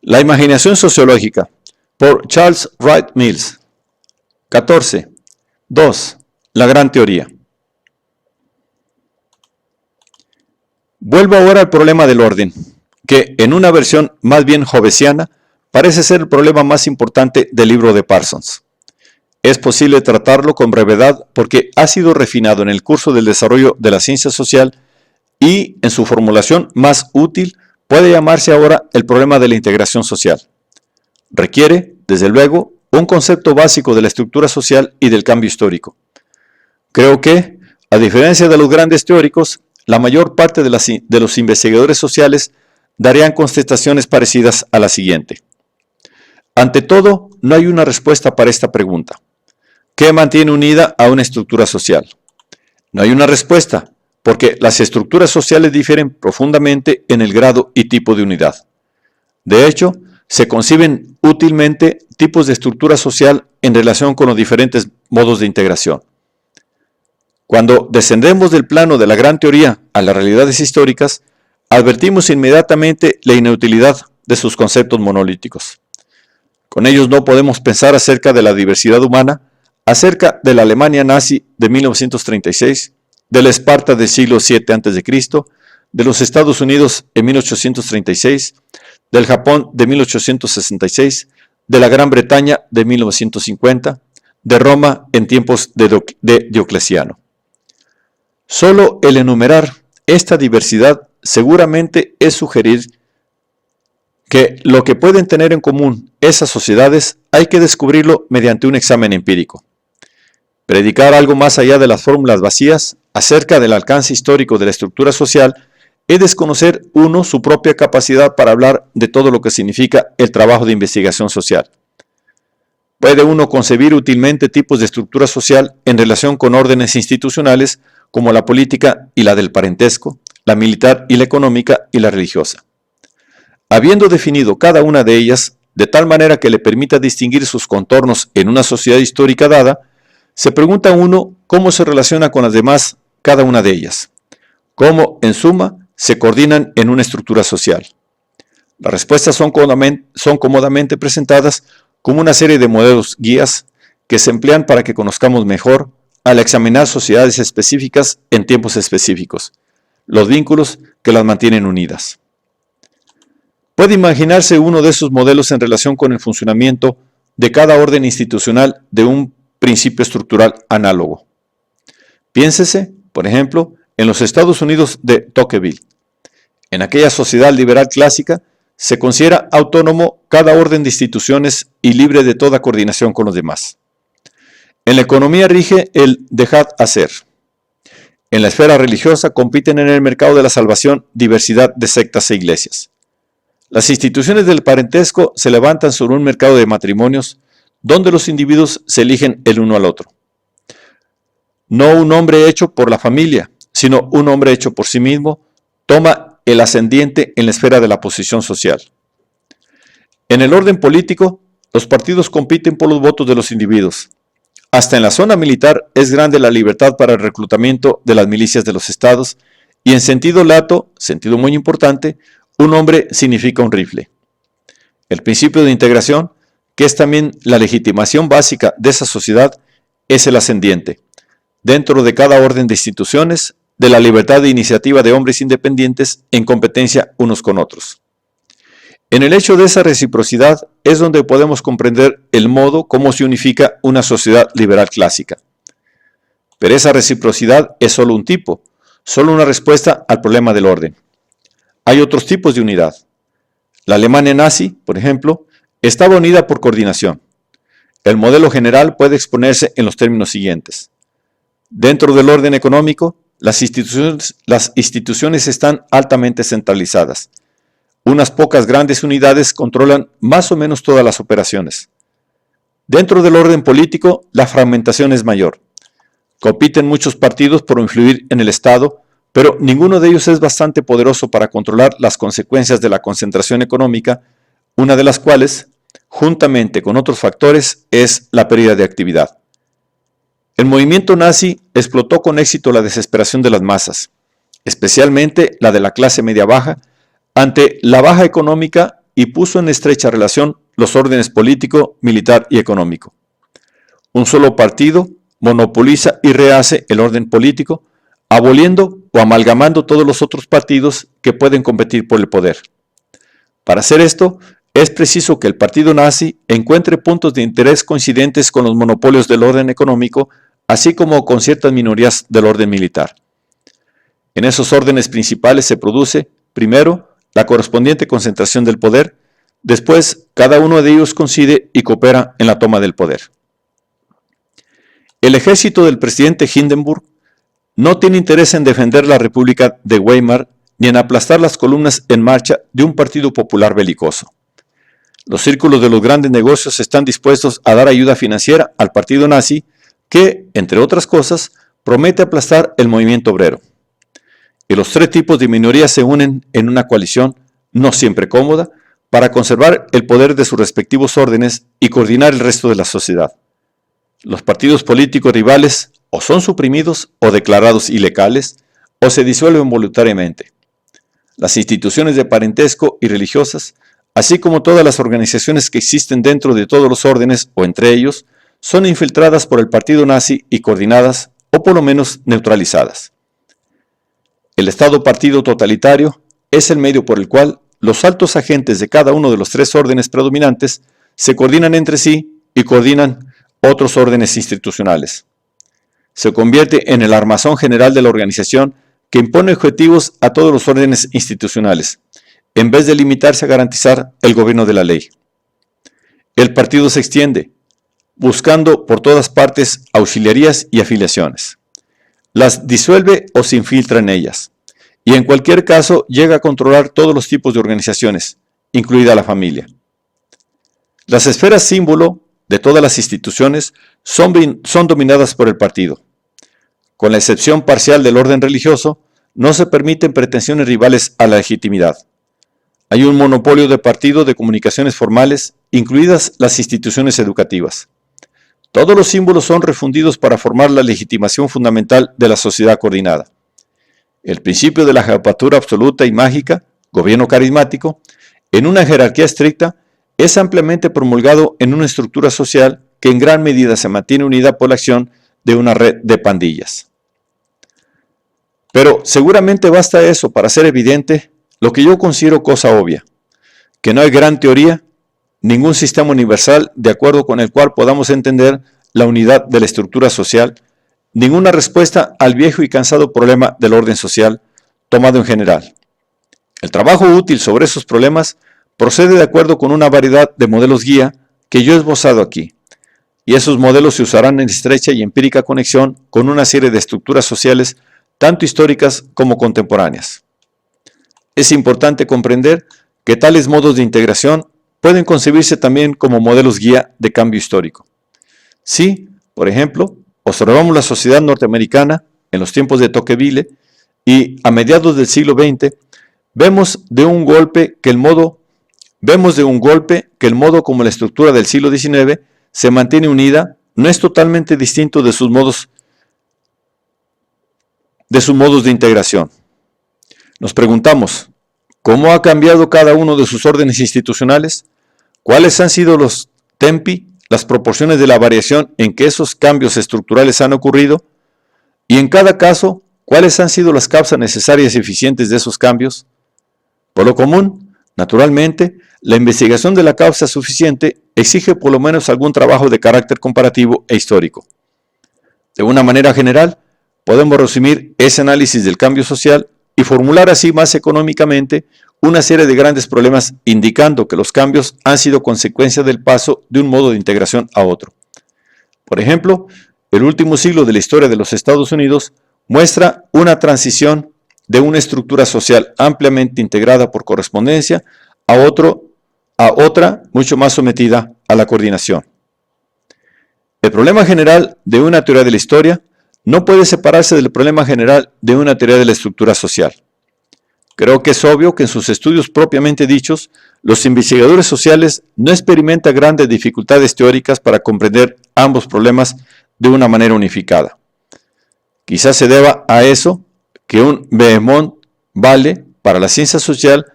La imaginación sociológica, por Charles Wright Mills. 14. 2. La gran teoría. Vuelvo ahora al problema del orden, que en una versión más bien hobbesiana parece ser el problema más importante del libro de Parsons. Es posible tratarlo con brevedad porque ha sido refinado en el curso del desarrollo de la ciencia social y, en su formulación más útil, puede llamarse ahora el problema de la integración social. Requiere, desde luego, un concepto básico de la estructura social y del cambio histórico. Creo que, a diferencia de los grandes teóricos, la mayor parte de los investigadores sociales darían contestaciones parecidas a la siguiente. Ante todo, no hay una respuesta para esta pregunta. ¿Qué mantiene unida a una estructura social? No hay una respuesta, porque las estructuras sociales difieren profundamente en el grado y tipo de unidad. De hecho, se conciben útilmente tipos de estructura social en relación con los diferentes modos de integración. Cuando descendemos del plano de la gran teoría a las realidades históricas, advertimos inmediatamente la inutilidad de sus conceptos monolíticos. Con ellos no podemos pensar acerca de la diversidad humana, acerca de la Alemania nazi de 1936, de la Esparta del siglo VII a.C., de los Estados Unidos en 1836, del Japón de 1866, de la Gran Bretaña de 1950, de Roma en tiempos de Diocleciano. Solo el enumerar esta diversidad seguramente es sugerir que lo que pueden tener en común esas sociedades hay que descubrirlo mediante un examen empírico. Predicar algo más allá de las fórmulas vacías acerca del alcance histórico de la estructura social es desconocer uno su propia capacidad para hablar de todo lo que significa el trabajo de investigación social. Puede uno concebir útilmente tipos de estructura social en relación con órdenes institucionales como la política y la del parentesco, la militar y la económica y la religiosa. Habiendo definido cada una de ellas de tal manera que le permita distinguir sus contornos en una sociedad histórica dada, se pregunta uno cómo se relaciona con las demás cada una de ellas, cómo, en suma, se coordinan en una estructura social. Las respuestas son cómodamente presentadas como una serie de modelos guías que se emplean para que conozcamos mejor, al examinar sociedades específicas en tiempos específicos, los vínculos que las mantienen unidas. Puede imaginarse uno de esos modelos en relación con el funcionamiento de cada orden institucional de un principio estructural análogo. Piénsese, por ejemplo, en los Estados Unidos de Tocqueville. En aquella sociedad liberal clásica se considera autónomo cada orden de instituciones y libre de toda coordinación con los demás. En la economía rige el dejad hacer. En la esfera religiosa compiten en el mercado de la salvación diversidad de sectas e iglesias. Las instituciones del parentesco se levantan sobre un mercado de matrimonios donde los individuos se eligen el uno al otro. No un hombre hecho por la familia, sino un hombre hecho por sí mismo, toma el ascendiente en la esfera de la posición social. En el orden político, los partidos compiten por los votos de los individuos. Hasta en la zona militar es grande la libertad para el reclutamiento de las milicias de los estados y en sentido lato, sentido muy importante, un hombre significa un rifle. El principio de integración, que es también la legitimación básica de esa sociedad, es el ascendiente, dentro de cada orden de instituciones, de la libertad de iniciativa de hombres independientes en competencia unos con otros. En el hecho de esa reciprocidad es donde podemos comprender el modo como se unifica una sociedad liberal clásica. Pero esa reciprocidad es solo un tipo, solo una respuesta al problema del orden. Hay otros tipos de unidad. La Alemania nazi, por ejemplo, estaba unida por coordinación. El modelo general puede exponerse en los términos siguientes. Dentro del orden económico, las instituciones están altamente centralizadas. Unas pocas grandes unidades controlan más o menos todas las operaciones. Dentro del orden político, la fragmentación es mayor. Compiten muchos partidos por influir en el Estado, pero ninguno de ellos es bastante poderoso para controlar las consecuencias de la concentración económica, una de las cuales, juntamente con otros factores, es la pérdida de actividad. El movimiento nazi explotó con éxito la desesperación de las masas, especialmente la de la clase media-baja, ante la baja económica y puso en estrecha relación los órdenes político, militar y económico. Un solo partido monopoliza y rehace el orden político, aboliendo o amalgamando todos los otros partidos que pueden competir por el poder. Para hacer esto, es preciso que el partido nazi encuentre puntos de interés coincidentes con los monopolios del orden económico, así como con ciertas minorías del orden militar. En esos órdenes principales se produce, primero, la correspondiente concentración del poder, después cada uno de ellos coincide y coopera en la toma del poder. El ejército del presidente Hindenburg no tiene interés en defender la República de Weimar ni en aplastar las columnas en marcha de un partido popular belicoso. Los círculos de los grandes negocios están dispuestos a dar ayuda financiera al partido nazi que, entre otras cosas, promete aplastar el movimiento obrero. Y los tres tipos de minorías se unen en una coalición, no siempre cómoda, para conservar el poder de sus respectivos órdenes y coordinar el resto de la sociedad. Los partidos políticos rivales o son suprimidos o declarados ilegales o se disuelven voluntariamente. Las instituciones de parentesco y religiosas, así como todas las organizaciones que existen dentro de todos los órdenes o entre ellos, son infiltradas por el partido nazi y coordinadas o por lo menos neutralizadas. El Estado-partido totalitario es el medio por el cual los altos agentes de cada uno de los tres órdenes predominantes se coordinan entre sí y coordinan otros órdenes institucionales. Se convierte en el armazón general de la organización que impone objetivos a todos los órdenes institucionales, en vez de limitarse a garantizar el gobierno de la ley. El partido se extiende, buscando por todas partes auxiliarías y afiliaciones. Las disuelve o se infiltra en ellas, y en cualquier caso llega a controlar todos los tipos de organizaciones, incluida la familia. Las esferas símbolo de todas las instituciones son dominadas por el partido. Con la excepción parcial del orden religioso, no se permiten pretensiones rivales a la legitimidad. Hay un monopolio de partido de comunicaciones formales, incluidas las instituciones educativas. Todos los símbolos son refundidos para formar la legitimación fundamental de la sociedad coordinada. El principio de la jefatura absoluta y mágica, gobierno carismático, en una jerarquía estricta, es ampliamente promulgado en una estructura social que en gran medida se mantiene unida por la acción de una red de pandillas. Pero seguramente basta eso para hacer evidente lo que yo considero cosa obvia, que no hay gran teoría, ningún sistema universal de acuerdo con el cual podamos entender la unidad de la estructura social, ninguna respuesta al viejo y cansado problema del orden social, tomado en general. El trabajo útil sobre esos problemas procede de acuerdo con una variedad de modelos guía que yo he esbozado aquí, y esos modelos se usarán en estrecha y empírica conexión con una serie de estructuras sociales tanto históricas como contemporáneas. Es importante comprender que tales modos de integración pueden concebirse también como modelos guía de cambio histórico. Si, por ejemplo, observamos la sociedad norteamericana en los tiempos de Tocqueville y a mediados del siglo XX, vemos de un golpe que el modo como la estructura del siglo XIX se mantiene unida no es totalmente distinto de sus modos de integración. Nos preguntamos, ¿cómo ha cambiado cada uno de sus órdenes institucionales? ¿Cuáles han sido los tempi, las proporciones de la variación en que esos cambios estructurales han ocurrido? Y en cada caso, ¿cuáles han sido las causas necesarias y eficientes de esos cambios? Por lo común, naturalmente, la investigación de la causa suficiente exige por lo menos algún trabajo de carácter comparativo e histórico. De una manera general, podemos resumir ese análisis del cambio social y formular así más económicamente una serie de grandes problemas indicando que los cambios han sido consecuencia del paso de un modo de integración a otro. Por ejemplo, el último siglo de la historia de los Estados Unidos muestra una transición de una estructura social ampliamente integrada por correspondencia a otra mucho más sometida a la coordinación. El problema general de una teoría de la historia no puede separarse del problema general de una teoría de la estructura social. Creo que es obvio que en sus estudios propiamente dichos, los investigadores sociales no experimentan grandes dificultades teóricas para comprender ambos problemas de una manera unificada. Quizás se deba a eso que un Behemoth vale para la ciencia social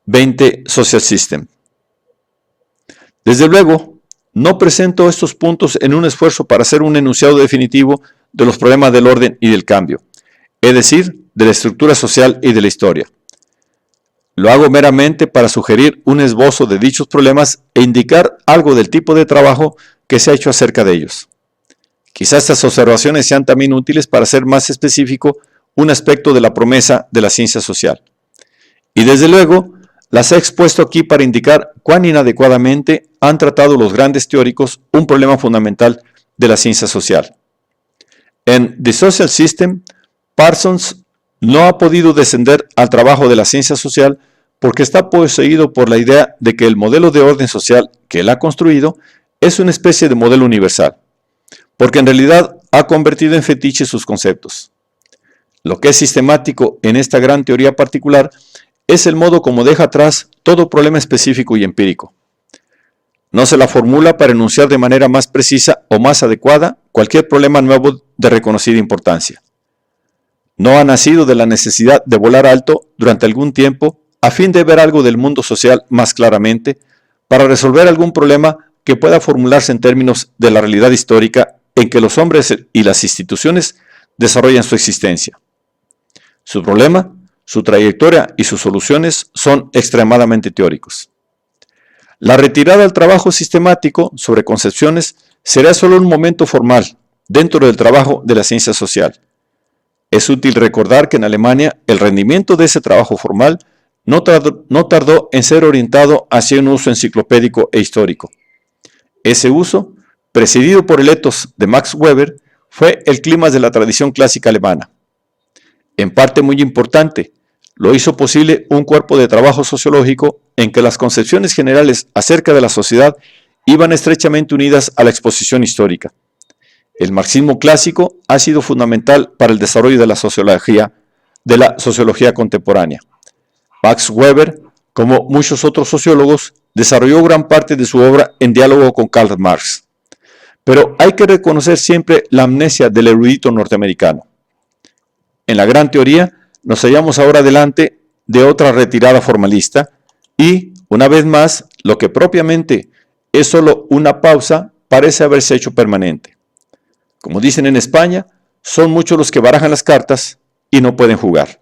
20 Social System. Desde luego, no presento estos puntos en un esfuerzo para hacer un enunciado definitivo de los problemas del orden y del cambio, es decir, de la estructura social y de la historia. Lo hago meramente para sugerir un esbozo de dichos problemas e indicar algo del tipo de trabajo que se ha hecho acerca de ellos. Quizás estas observaciones sean también útiles para hacer más específico un aspecto de la promesa de la ciencia social. Y desde luego, las he expuesto aquí para indicar cuán inadecuadamente han tratado los grandes teóricos un problema fundamental de la ciencia social. En The Social System, Parsons no ha podido descender al trabajo de la ciencia social porque está poseído por la idea de que el modelo de orden social que él ha construido es una especie de modelo universal, porque en realidad ha convertido en fetiche sus conceptos. Lo que es sistemático en esta gran teoría particular es el modo como deja atrás todo problema específico y empírico. No se la formula para enunciar de manera más precisa o más adecuada cualquier problema nuevo de reconocida importancia. No ha nacido de la necesidad de volar alto durante algún tiempo a fin de ver algo del mundo social más claramente para resolver algún problema que pueda formularse en términos de la realidad histórica en que los hombres y las instituciones desarrollan su existencia. Su problema, su trayectoria y sus soluciones son extremadamente teóricos. La retirada al trabajo sistemático sobre concepciones será solo un momento formal dentro del trabajo de la ciencia social. Es útil recordar que en Alemania el rendimiento de ese trabajo formal no tardó en ser orientado hacia un uso enciclopédico e histórico. Ese uso, presidido por el ethos de Max Weber, fue el clímax de la tradición clásica alemana. En parte muy importante, lo hizo posible un cuerpo de trabajo sociológico en que las concepciones generales acerca de la sociedad iban estrechamente unidas a la exposición histórica. El marxismo clásico ha sido fundamental para el desarrollo de la sociología contemporánea. Max Weber, como muchos otros sociólogos, desarrolló gran parte de su obra en diálogo con Karl Marx. Pero hay que reconocer siempre la amnesia del erudito norteamericano. En la gran teoría, nos hallamos ahora delante de otra retirada formalista y, una vez más, lo que propiamente es solo una pausa parece haberse hecho permanente. Como dicen en España, son muchos los que barajan las cartas y no pueden jugar.